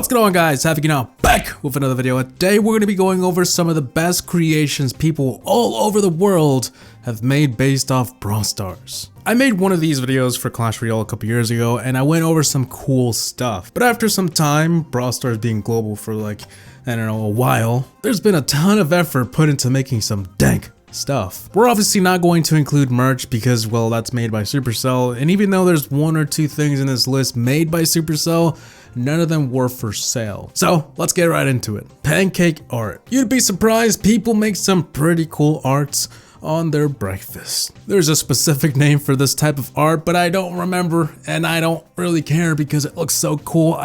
What's going on, guys? HaVoC now back with another video. Today we're going to be going over some of the best creations people all over the world have made based off Brawl Stars. I made one of these videos for Clash Royale a couple years ago and I went over some cool stuff. But after some time, Brawl Stars being global for like, I don't know, a while, there's been a ton of effort put into making some dank stuff. We're obviously not going to include merch because, well, that's made by Supercell, and even though there's one or two things in this list made by Supercell, none of them were for sale. So let's get right into it. Pancake art. You'd be surprised, people make some pretty cool arts on their breakfast. There's a specific name for this type of art, but I don't remember and I don't really care because it looks so cool.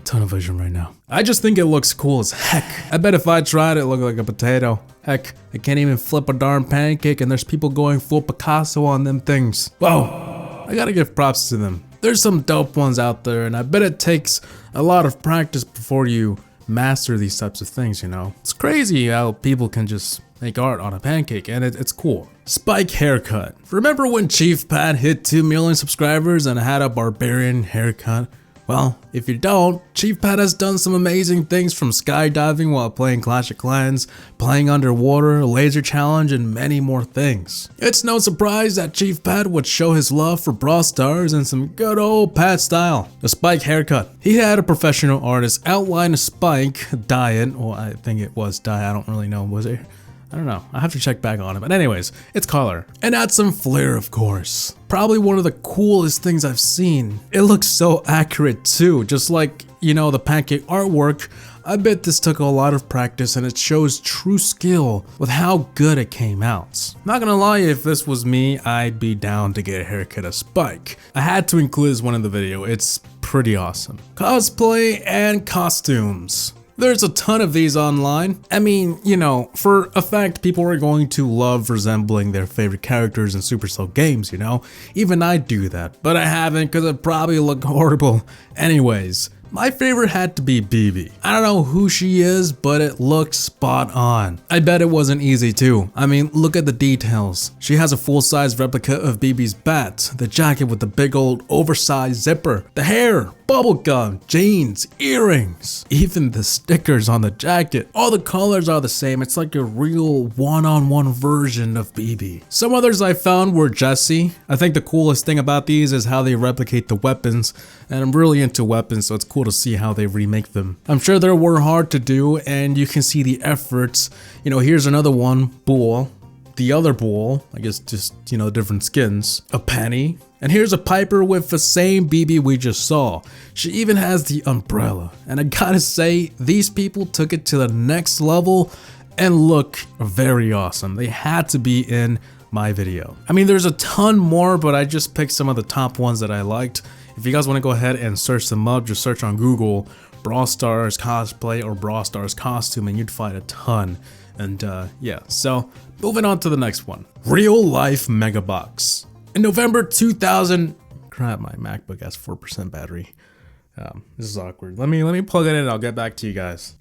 Tunnel vision right now. I just think it looks cool as heck. I bet if I tried it looked like a potato. Heck, I can't even flip a darn pancake and there's people going full Picasso on them things. Whoa, I gotta give props to them. There's some dope ones out there and I bet it takes a lot of practice before you master these types of things, you know? It's crazy how people can just make art on a pancake and it's cool. Spike haircut. Remember when Chief Pat hit 2 million subscribers and had a barbarian haircut? Well, if you don't, Chief Pat has done some amazing things, from skydiving while playing Clash of Clans, playing underwater, laser challenge, and many more things. It's no surprise that Chief Pat would show his love for Brawl Stars in some good old Pat style. The Spike haircut. He had a professional artist outline a Spike, dye it, well I think it was dye, I don't really know, was it? I don't know, I have to check back on it, but anyways, it's color. And add some flair, of course. Probably one of the coolest things I've seen. It looks so accurate too, just like, you know, the pancake artwork. I bet this took a lot of practice and it shows true skill with how good it came out. Not gonna lie, if this was me, I'd be down to get a haircut of Spike. I had to include this one in the video, it's pretty awesome. Cosplay and costumes. There's a ton of these online. I mean, you know, for a fact, people are going to love resembling their favorite characters in Supercell games, you know? Even I do that, but I haven't because it probably look horrible. Anyways, my favorite had to be BB. I don't know who she is, but it looked spot on. I bet it wasn't easy too. I mean, look at the details. She has a full-size replica of BB's bat, the jacket with the big old oversized zipper, the hair, bubblegum, jeans, earrings, even the stickers on the jacket. All the colors are the same. It's like a real one-on-one version of BB. Some others I found were Jessie. I think the coolest thing about these is how they replicate the weapons, and I'm really into weapons, so it's cool to see how they remake them. I'm sure they were hard to do and you can see the efforts. You know, here's another one, Bull. The other Bull, I guess just, you know, different skins. A Penny. And here's a Piper with the same BB we just saw. She even has the umbrella. And I gotta say, these people took it to the next level and look very awesome. They had to be in my video. I mean, there's a ton more, but I just picked some of the top ones that I liked. If you guys want to go ahead and search them up, just search on Google Brawl Stars cosplay or Brawl Stars costume and you'd find a ton. And yeah, so moving on to the next one. Real life mega box. In November 2000, crap, my MacBook has 4% battery. This is awkward. Let me plug it in and I'll get back to you guys.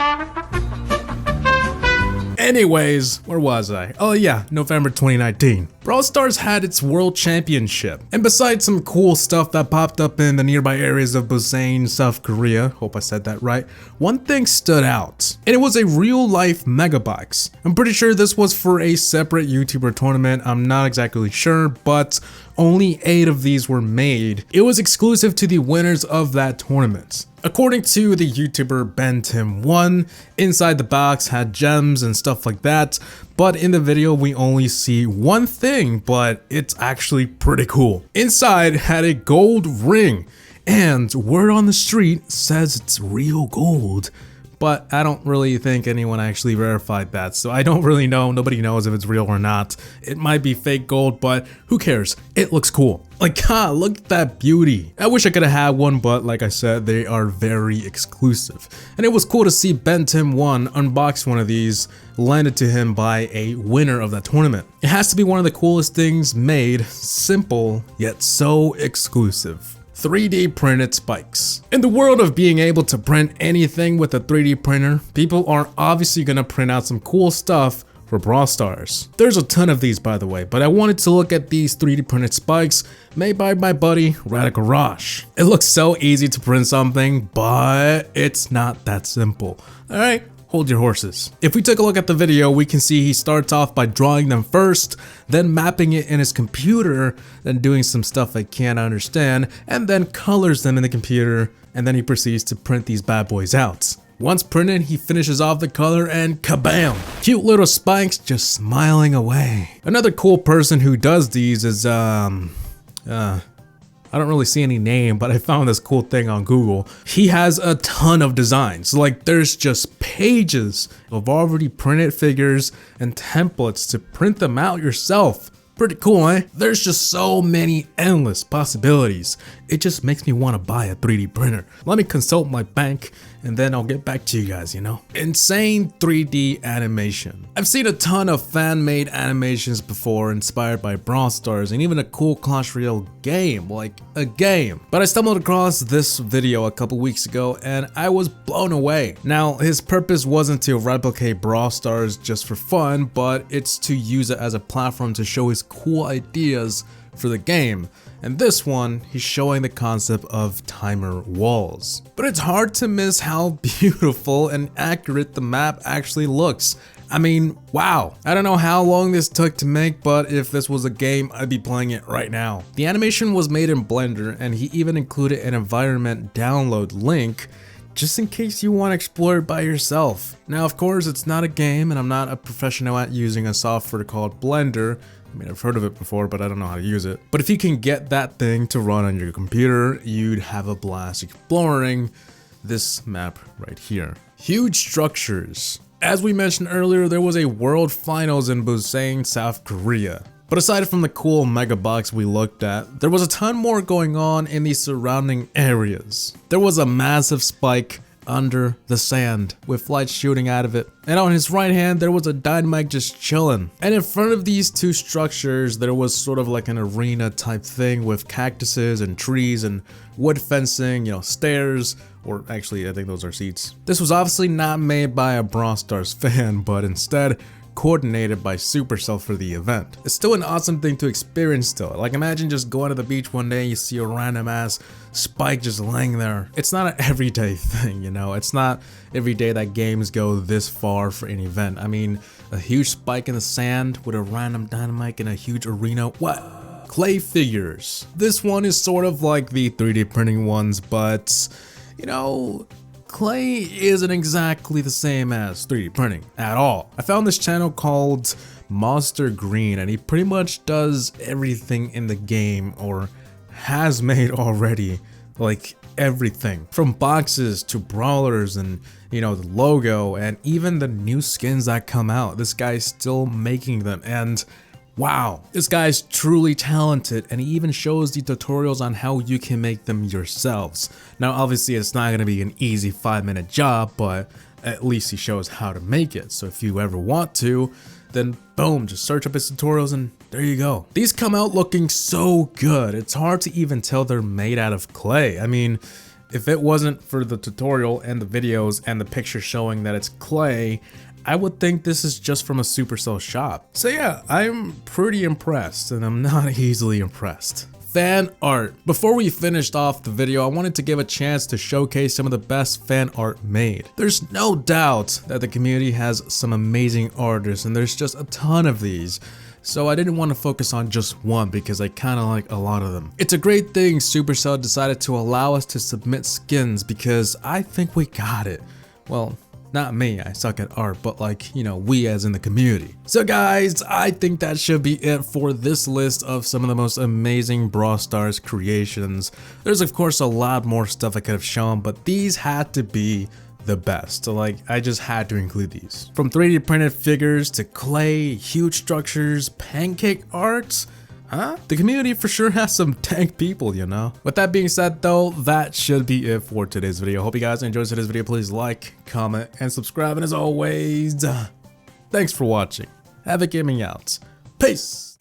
Anyways, where was I? Oh yeah, November 2019. Brawl Stars had its World Championship. And besides some cool stuff that popped up in the nearby areas of Busan, South Korea, hope I said that right, one thing stood out. And it was a real life mega box. I'm pretty sure this was for a separate YouTuber tournament, I'm not exactly sure, but only 8 of these were made. It was exclusive to the winners of that tournament. According to the YouTuber BenTim1, inside the box had gems and stuff like that, but in the video we only see one thing, but it's actually pretty cool. Inside had a gold ring, and word on the street says it's real gold. But I don't really think anyone actually verified that, so I don't really know. Nobody knows if it's real or not. It might be fake gold, but who cares? It looks cool. Like, God, look at that beauty. I wish I could have had one, but like I said, they are very exclusive. And it was cool to see BenTim1 unbox one of these, landed to him by a winner of that tournament. It has to be one of the coolest things made, simple, yet so exclusive. 3D printed spikes. In the world of being able to print anything with a 3D printer, people are obviously gonna print out some cool stuff for Brawl Stars. There's a ton of these, by the way, but I wanted to look at these 3D printed spikes made by my buddy Radical Rosh. It looks so easy to print something, but it's not that simple. All right, hold your horses. If we take a look at the video, we can see he starts off by drawing them first, then mapping it in his computer, then doing some stuff I can't understand, and then colors them in the computer, and then he proceeds to print these bad boys out. Once printed, he finishes off the color and kabam! Cute little spikes just smiling away. Another cool person who does these is, I don't really see any name, but I found this cool thing on Google. He has a ton of designs. Like, there's just pages of already printed figures and templates to print them out yourself. Pretty cool, eh? There's just so many endless possibilities. It just makes me want to buy a 3D printer. Let me consult my bank and then I'll get back to you guys, you know? Insane 3D animation. I've seen a ton of fan-made animations before inspired by Brawl Stars and even a cool Clash Royale game, like a game. But I stumbled across this video a couple weeks ago and I was blown away. Now, his purpose wasn't to replicate Brawl Stars just for fun, but it's to use it as a platform to show his cool ideas for the game. And this one, he's showing the concept of timer walls. But it's hard to miss how beautiful and accurate the map actually looks. I mean, wow. I don't know how long this took to make, but if this was a game, I'd be playing it right now. The animation was made in Blender, and he even included an environment download link just in case you want to explore it by yourself. Now, of course, it's not a game, and I'm not a professional at using a software called Blender. I mean, I've heard of it before, but I don't know how to use it. But if you can get that thing to run on your computer, you'd have a blast exploring this map right here. Huge structures. As we mentioned earlier, there was a World Finals in Busan, South Korea. But aside from the cool mega box we looked at, there was a ton more going on in the surrounding areas. There was a massive spike under the sand with light shooting out of it, and on his right hand there was a dynamite just chilling, and in front of these two structures there was sort of like an arena type thing with cactuses and trees and wood fencing, you know, stairs, or actually I think those are seats. This was obviously not made by a Brawl Stars fan, but instead coordinated by Supercell for the event. It's still an awesome thing to experience though. Like, imagine just going to the beach one day and you see a random ass spike just laying there. It's not an everyday thing, you know? It's not every day that games go this far for an event. I mean, a huge spike in the sand with a random dynamite in a huge arena. What? Clay figures. This one is sort of like the 3D printing ones, but you know, clay isn't exactly the same as 3D printing at all. I found this channel called Monster Green, and he pretty much does everything in the game, or has made already, like everything from boxes to brawlers and, you know, the logo and even the new skins that come out. This guy's still making them, and wow, this guy's truly talented, and he even shows the tutorials on how you can make them yourselves. Now, obviously, it's not going to be an easy 5-minute job, but at least he shows how to make it. So if you ever want to, then boom, just search up his tutorials and there you go. These come out looking so good. It's hard to even tell they're made out of clay. I mean, if it wasn't for the tutorial and the videos and the picture showing that it's clay, I would think this is just from a Supercell shop. So yeah, I'm pretty impressed, and I'm not easily impressed. Fan art. Before we finished off the video, I wanted to give a chance to showcase some of the best fan art made. There's no doubt that the community has some amazing artists, and there's just a ton of these. So I didn't want to focus on just one because I kind of like a lot of them. It's a great thing Supercell decided to allow us to submit skins because I think we got it. Well, not me, I suck at art, but like, you know, we as in the community. So guys, I think that should be it for this list of some of the most amazing Brawl Stars creations. There's of course a lot more stuff I could have shown, but these had to be the best. So like, I just had to include these. From 3D printed figures to clay, huge structures, pancake art. Huh? The community for sure has some tank people, you know? With that being said though, that should be it for today's video. Hope you guys enjoyed today's video. Please like, comment, and subscribe. And as always, thanks for watching. HaVoC Gaming out. Peace!